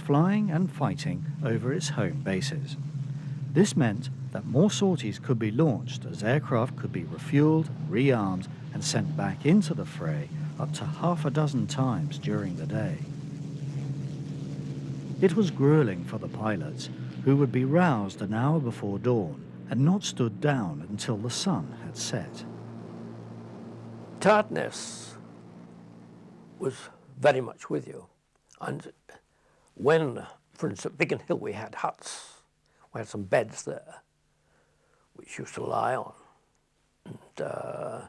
flying and fighting over its home bases. This meant that more sorties could be launched as aircraft could be refueled, rearmed, and sent back into the fray up to half a dozen times during the day. It was grueling for the pilots, who would be roused an hour before dawn and not stood down until the sun had set. Tiredness was very much with you. And when, for instance, at Biggin Hill we had huts, we had some beds there, which you used to lie on. And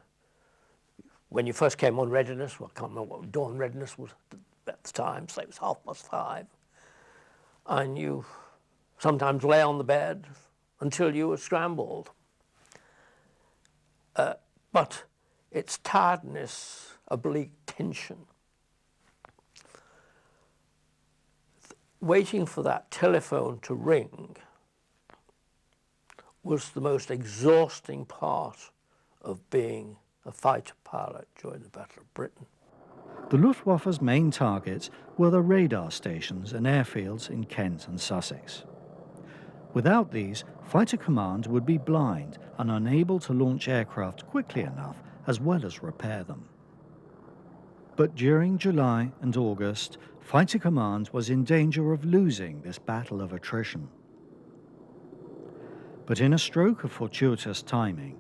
when you first came on readiness, well, I can't remember what dawn readiness was at the time, so it was 5:30. And you sometimes lay on the bed until you were scrambled. But it's tiredness, oblique tension. Waiting for that telephone to ring was the most exhausting part of being a fighter pilot during the Battle of Britain. The Luftwaffe's main targets were the radar stations and airfields in Kent and Sussex. Without these, Fighter Command would be blind and unable to launch aircraft quickly enough as well as repair them. But during July and August, Fighter Command was in danger of losing this battle of attrition. But in a stroke of fortuitous timing,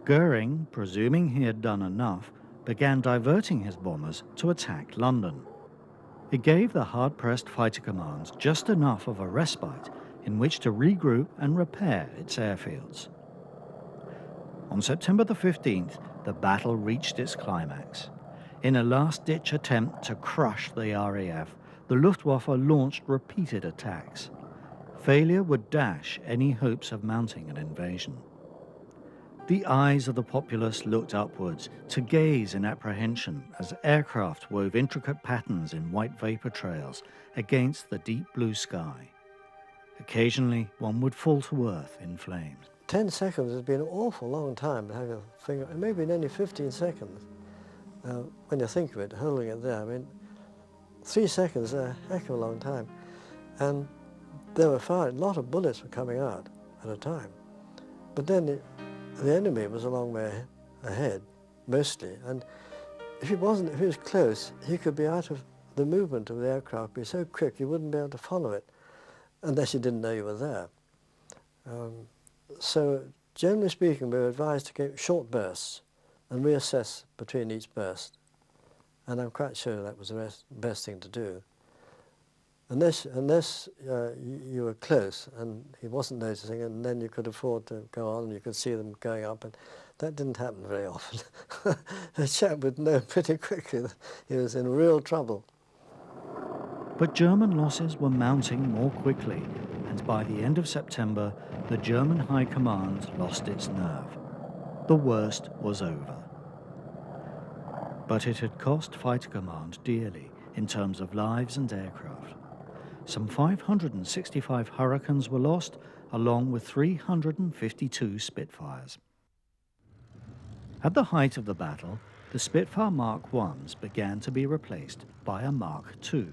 Goering, presuming he had done enough, began diverting his bombers to attack London. It gave the hard-pressed Fighter Command just enough of a respite in which to regroup and repair its airfields. On September the 15th, the battle reached its climax. In a last-ditch attempt to crush the RAF, the Luftwaffe launched repeated attacks. Failure would dash any hopes of mounting an invasion. The eyes of the populace looked upwards to gaze in apprehension as aircraft wove intricate patterns in white vapor trails against the deep blue sky. Occasionally, one would fall to earth in flames. 10 seconds has been an awful long time to have your finger, it may have been only 15 seconds. When you think of it, holding it there, I mean, 3 seconds is a heck of a long time. And there were a lot of bullets were coming out at a time. But then the enemy was a long way ahead, mostly, and if he was close, he could be out of the movement of the aircraft, be so quick you wouldn't be able to follow it, unless you didn't know you were there. So, generally speaking, we were advised to go short bursts and reassess between each burst, and I'm quite sure that was the best thing to do. Unless you were close and he wasn't noticing, and then you could afford to go on and you could see them going up, and that didn't happen very often. The chap would know pretty quickly that he was in real trouble. But German losses were mounting more quickly, and by the end of September, the German High Command lost its nerve. The worst was over. But it had cost Fighter Command dearly in terms of lives and aircraft. Some 565 Hurricanes were lost, along with 352 Spitfires. At the height of the battle, the Spitfire Mark I's began to be replaced by a Mark II.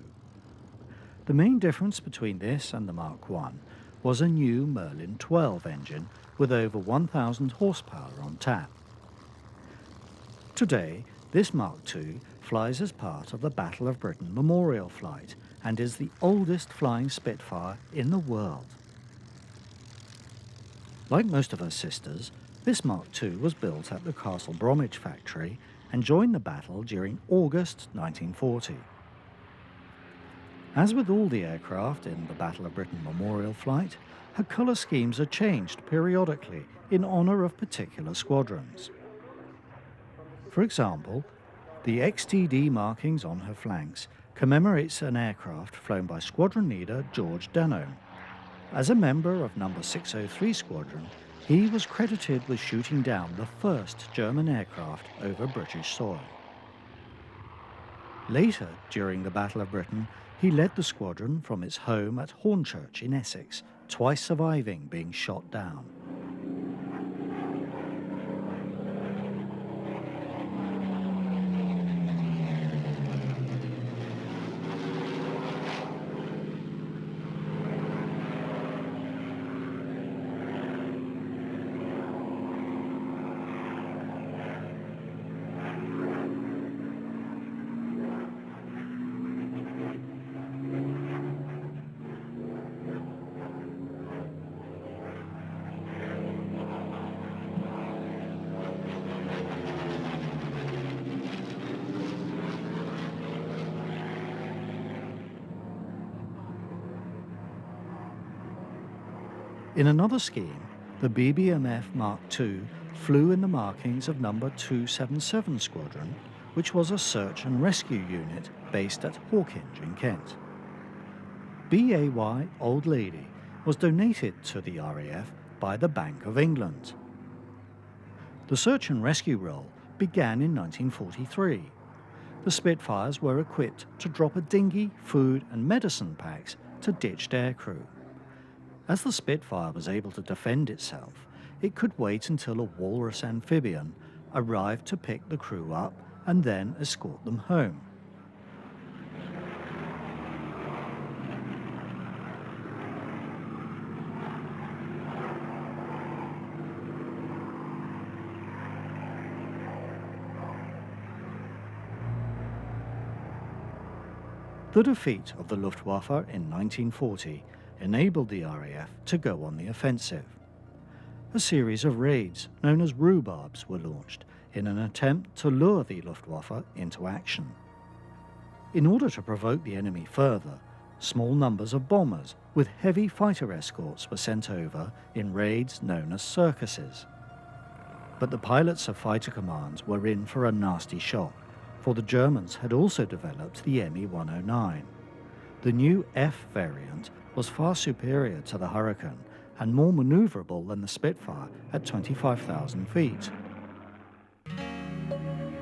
The main difference between this and the Mark I was a new Merlin 12 engine with over 1,000 horsepower on tap. Today, this Mark II flies as part of the Battle of Britain Memorial Flight and is the oldest flying Spitfire in the world. Like most of her sisters, this Mark II was built at the Castle Bromwich factory and joined the battle during August 1940. As with all the aircraft in the Battle of Britain Memorial Flight, her colour schemes are changed periodically in honour of particular squadrons. For example, the XTD markings on her flanks commemorates an aircraft flown by squadron leader George Danone. As a member of No. 603 Squadron, he was credited with shooting down the first German aircraft over British soil. Later, during the Battle of Britain, he led the squadron from its home at Hornchurch in Essex, twice surviving being shot down. In another scheme, the BBMF Mark II flew in the markings of number 277 Squadron, which was a search and rescue unit based at Hawkinge in Kent. BAY Old Lady was donated to the RAF by the Bank of England. The search and rescue role began in 1943. The Spitfires were equipped to drop a dinghy, food and medicine packs to ditched aircrew. As the Spitfire was able to defend itself, it could wait until a walrus amphibian arrived to pick the crew up and then escort them home. The defeat of the Luftwaffe in 1940 enabled the RAF to go on the offensive. A series of raids, known as rhubarbs, were launched in an attempt to lure the Luftwaffe into action. In order to provoke the enemy further, small numbers of bombers with heavy fighter escorts were sent over in raids known as circuses. But the pilots of fighter commands were in for a nasty shock, for the Germans had also developed the Me-109. The new F variant was far superior to the Hurricane and more maneuverable than the Spitfire at 25,000 feet.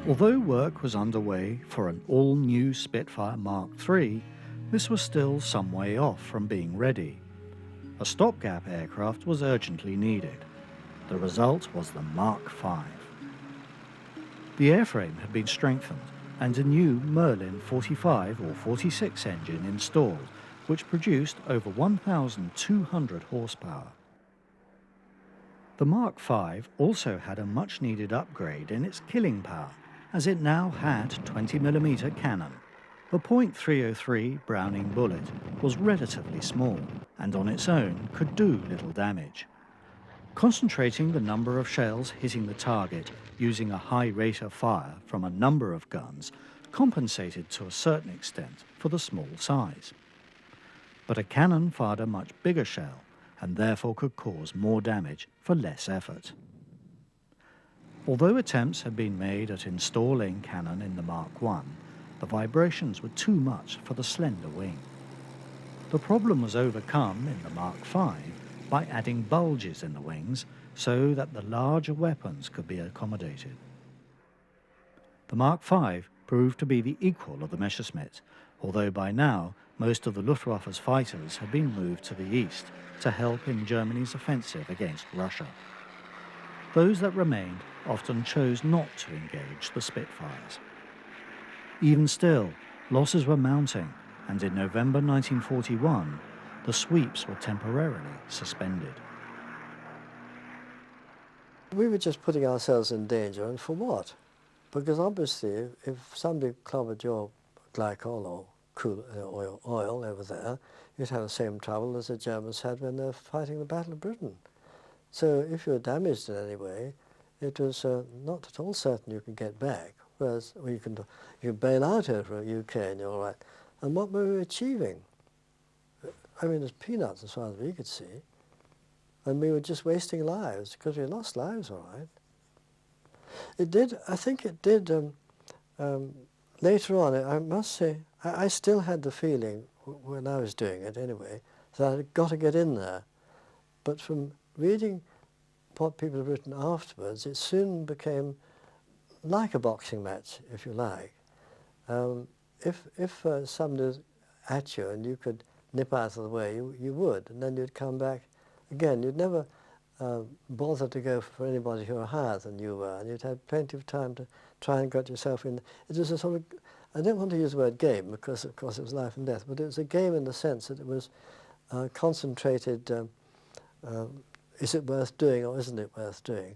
Although work was underway for an all-new Spitfire Mark III, this was still some way off from being ready. A stopgap aircraft was urgently needed. The result was the Mark V. The airframe had been strengthened and a new Merlin 45 or 46 engine installed, which produced over 1,200 horsepower. The Mark V also had a much-needed upgrade in its killing power, as it now had 20mm cannon. The .303 Browning bullet was relatively small and on its own could do little damage. Concentrating the number of shells hitting the target using a high rate of fire from a number of guns compensated to a certain extent for the small size. But a cannon fired a much bigger shell and therefore could cause more damage for less effort. Although attempts had been made at installing cannon in the Mark I, the vibrations were too much for the slender wing. The problem was overcome in the Mark V by adding bulges in the wings so that the larger weapons could be accommodated. The Mark V proved to be the equal of the Messerschmitt, although by now most of the Luftwaffe's fighters had been moved to the east to help in Germany's offensive against Russia. Those that remained often chose not to engage the Spitfires. Even still, losses were mounting, and in November 1941, the sweeps were temporarily suspended. We were just putting ourselves in danger, and for what? Because obviously, if somebody clobbered your glycol or oil over there, you'd have the same trouble as the Germans had when they were fighting the Battle of Britain. So if you were damaged in any way, it was not at all certain you could get back, whereas you can bail out over UK and you're all right. And what were we achieving? I mean, it's peanuts as far as we could see. And we were just wasting lives, because we lost lives, all right. It did, I think it did, later on, I must say, I still had the feeling, when I was doing it anyway, that I'd got to get in there. But from reading what people have written afterwards, it soon became like a boxing match, if you like. If somebody was at you and you could nip out of the way, you would, and then you'd come back again. You'd never bother to go for anybody who were higher than you were, and you'd have plenty of time to try and get yourself in. It was a sort of, I don't want to use the word game, because of course it was life and death, but it was a game in the sense that it was concentrated, is it worth doing or isn't it worth doing?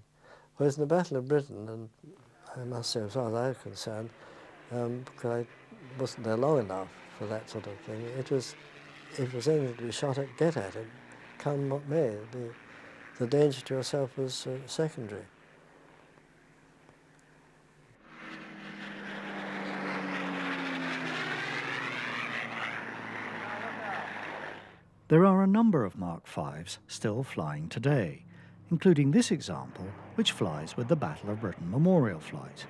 Whereas in the Battle of Britain, and I must say as far as I was concerned, because I wasn't there long enough for that sort of thing, it was anything to be shot at, get at it, come what may. The danger to yourself was secondary. There are a number of Mark Vs still flying today, including this example, which flies with the Battle of Britain Memorial Flight.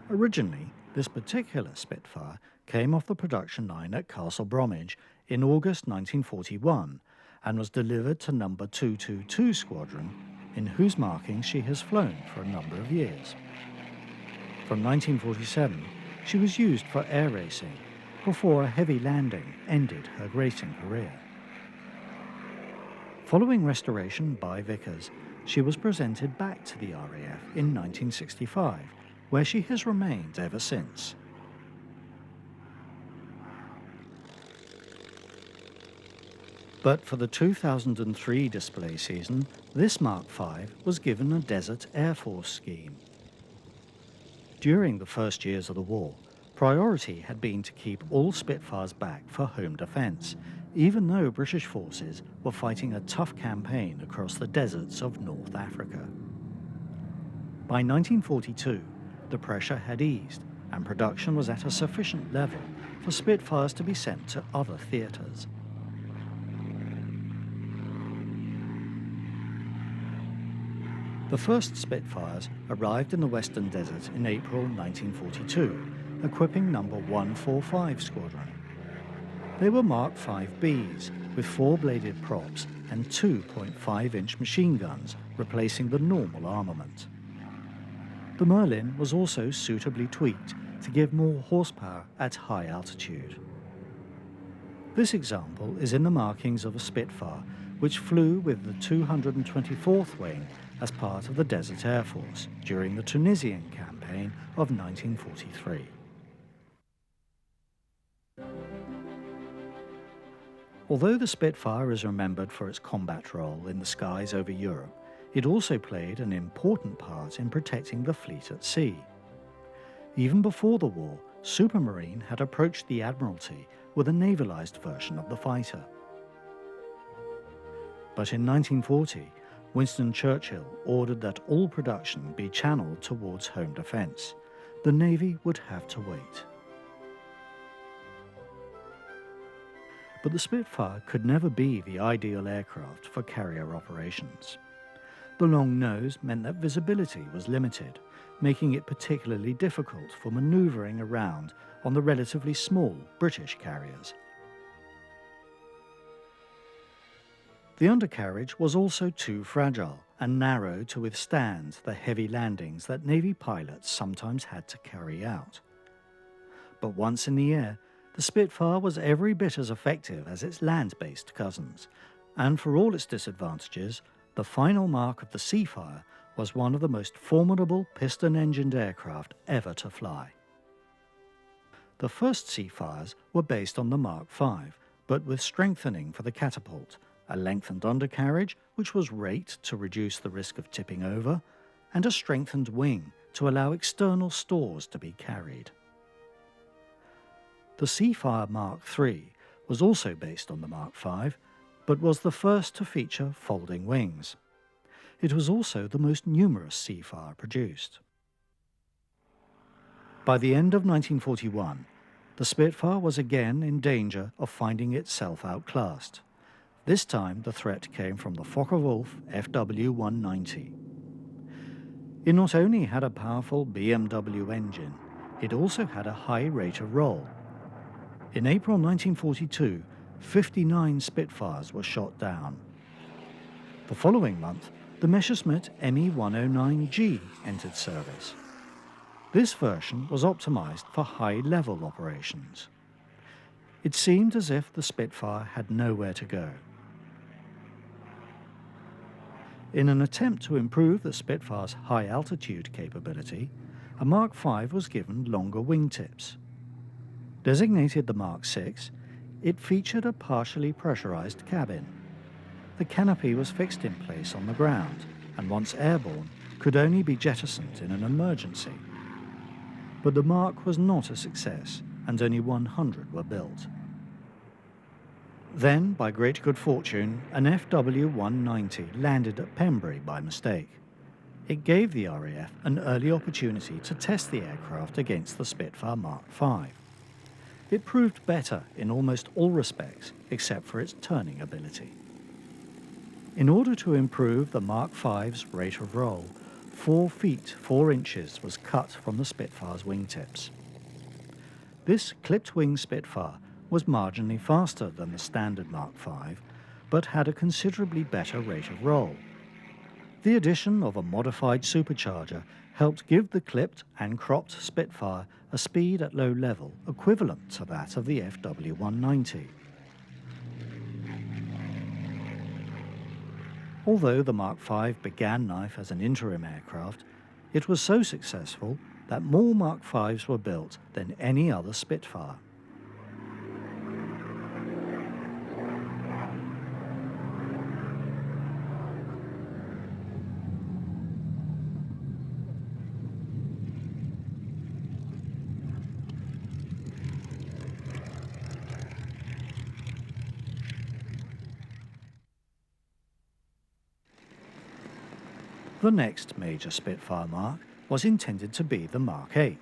Originally, this particular Spitfire came off the production line at Castle Bromwich in August 1941 and was delivered to No. 222 Squadron, in whose markings she has flown for a number of years. From 1947, she was used for air racing before a heavy landing ended her racing career. Following restoration by Vickers, she was presented back to the RAF in 1965, where she has remained ever since. But for the 2003 display season, this Mark V was given a Desert Air Force scheme. During the first years of the war, priority had been to keep all Spitfires back for home defence, even though British forces were fighting a tough campaign across the deserts of North Africa. By 1942, the pressure had eased and production was at a sufficient level for Spitfires to be sent to other theatres. The first Spitfires arrived in the Western Desert in April 1942, equipping No. 145 Squadron. They were Mark 5Bs with 4-bladed props and 2.5-inch machine guns, replacing the normal armament. The Merlin was also suitably tweaked to give more horsepower at high altitude. This example is in the markings of a Spitfire, which flew with the 224th Wing as part of the Desert Air Force during the Tunisian campaign of 1943. Although the Spitfire is remembered for its combat role in the skies over Europe, it also played an important part in protecting the fleet at sea. Even before the war, Supermarine had approached the Admiralty with a navalised version of the fighter. But in 1940, Winston Churchill ordered that all production be channeled towards home defence. The Navy would have to wait. But the Spitfire could never be the ideal aircraft for carrier operations. The long nose meant that visibility was limited, making it particularly difficult for manoeuvring around on the relatively small British carriers. The undercarriage was also too fragile and narrow to withstand the heavy landings that Navy pilots sometimes had to carry out. But once in the air, the Spitfire was every bit as effective as its land-based cousins, and for all its disadvantages, the final mark of the Seafire was one of the most formidable piston-engined aircraft ever to fly. The first Seafires were based on the Mark V, but with strengthening for the catapult, a lengthened undercarriage which was raked to reduce the risk of tipping over, and a strengthened wing to allow external stores to be carried. The Seafire Mark III was also based on the Mark V, but was the first to feature folding wings. It was also the most numerous Seafire produced. By the end of 1941, the Spitfire was again in danger of finding itself outclassed. This time the threat came from the Focke-Wulf FW-190. It not only had a powerful BMW engine, it also had a high rate of roll. In April 1942, 59 Spitfires were shot down. The following month, the Messerschmitt Me-109G entered service. This version was optimized for high-level operations. It seemed as if the Spitfire had nowhere to go. In an attempt to improve the Spitfire's high-altitude capability, a Mark V was given longer wingtips. Designated the Mark VI, it featured a partially pressurized cabin. The canopy was fixed in place on the ground, and once airborne, could only be jettisoned in an emergency. But the Mark was not a success, and only 100 were built. Then, by great good fortune, an FW-190 landed at Pembrey by mistake. It gave the RAF an early opportunity to test the aircraft against the Spitfire Mark V. it proved better in almost all respects except for its turning ability. In order to improve the Mark V's rate of roll, 4 feet 4 inches was cut from the Spitfire's wingtips. This clipped-wing Spitfire was marginally faster than the standard Mark V, but had a considerably better rate of roll. The addition of a modified supercharger helped give the clipped and cropped Spitfire a speed at low level equivalent to that of the FW-190. Although the Mark V began life as an interim aircraft, it was so successful that more Mark Vs were built than any other Spitfire. The next major Spitfire mark was intended to be the Mark VIII.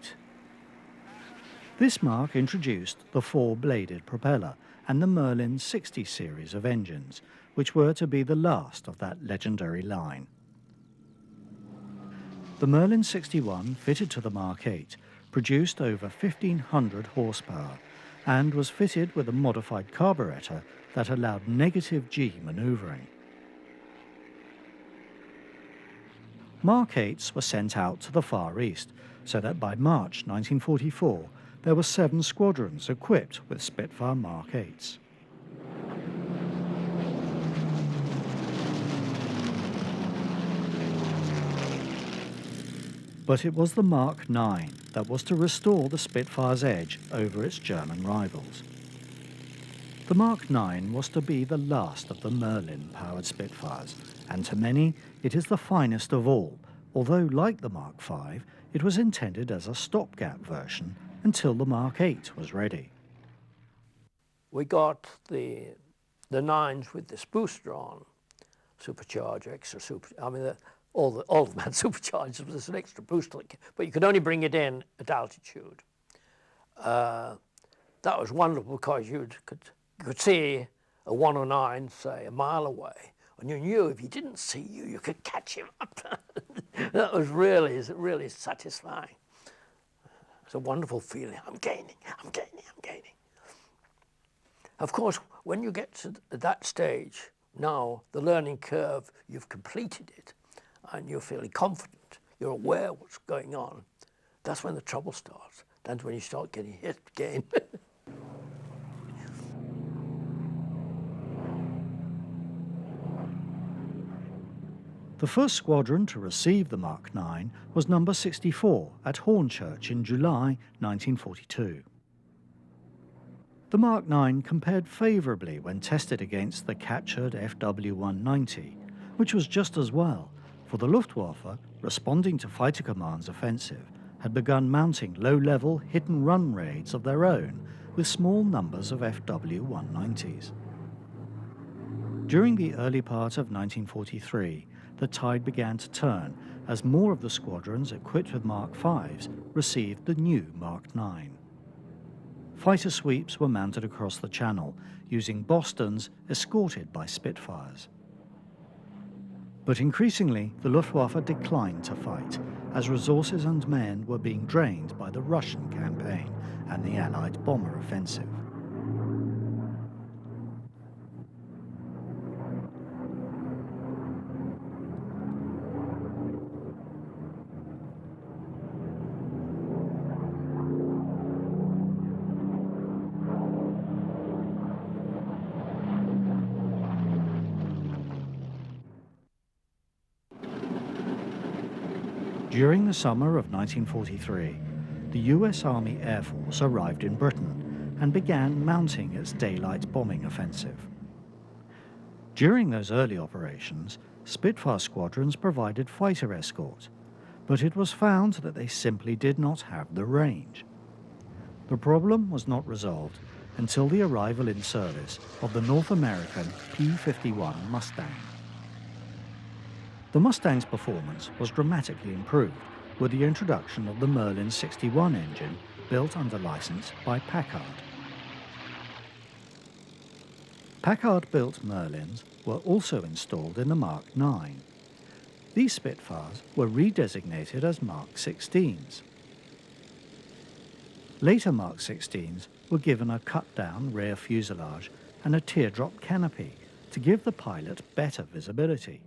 This mark introduced the 4-bladed propeller and the Merlin 60 series of engines, which were to be the last of that legendary line. The Merlin 61 fitted to the Mark VIII produced over 1,500 horsepower and was fitted with a modified carburetor that allowed negative G maneuvering. Mark VIIIs were sent out to the Far East, so that by March 1944 there were 7 squadrons equipped with Spitfire Mark VIIIs. But it was the Mark IX that was to restore the Spitfire's edge over its German rivals. The Mark IX was to be the last of the Merlin-powered Spitfires, and to many it is the finest of all, although like the Mark V, it was intended as a stopgap version until the Mark VIII was ready. We got the 9s with this booster-on supercharger, extra super. I mean, all of them had superchargers. There's an extra booster, but you could only bring it in at altitude. That was wonderful because you could see a 109, say, a mile away, and you knew if he didn't see you, you could catch him up. That was really satisfying. It's a wonderful feeling. I'm gaining. Of course, when you get to that stage, now the learning curve, you've completed it, and you're feeling confident, you're aware what's going on. That's when the trouble starts. That's when you start getting hit again. The first squadron to receive the Mark IX was number 64 at Hornchurch in July 1942. The Mark IX compared favourably when tested against the captured FW-190, which was just as well, for the Luftwaffe, responding to Fighter Command's offensive, had begun mounting low-level hit-and-run raids of their own with small numbers of FW-190s. During the early part of 1943, the tide began to turn as more of the squadrons equipped with Mark Vs received the new Mark IX. Fighter sweeps were mounted across the Channel using Bostons escorted by Spitfires. But increasingly, the Luftwaffe declined to fight as resources and men were being drained by the Russian campaign and the Allied bomber offensive. During the summer of 1943, the US Army Air Force arrived in Britain and began mounting its daylight bombing offensive. During those early operations, Spitfire squadrons provided fighter escort, but it was found that they simply did not have the range. The problem was not resolved until the arrival in service of the North American P-51 Mustang. The Mustang's performance was dramatically improved with the introduction of the Merlin 61 engine built under license by Packard. Packard-built Merlins were also installed in the Mark IX. These Spitfires were redesignated as Mark 16s. Later Mark 16s were given a cut-down rear fuselage and a teardrop canopy to give the pilot better visibility.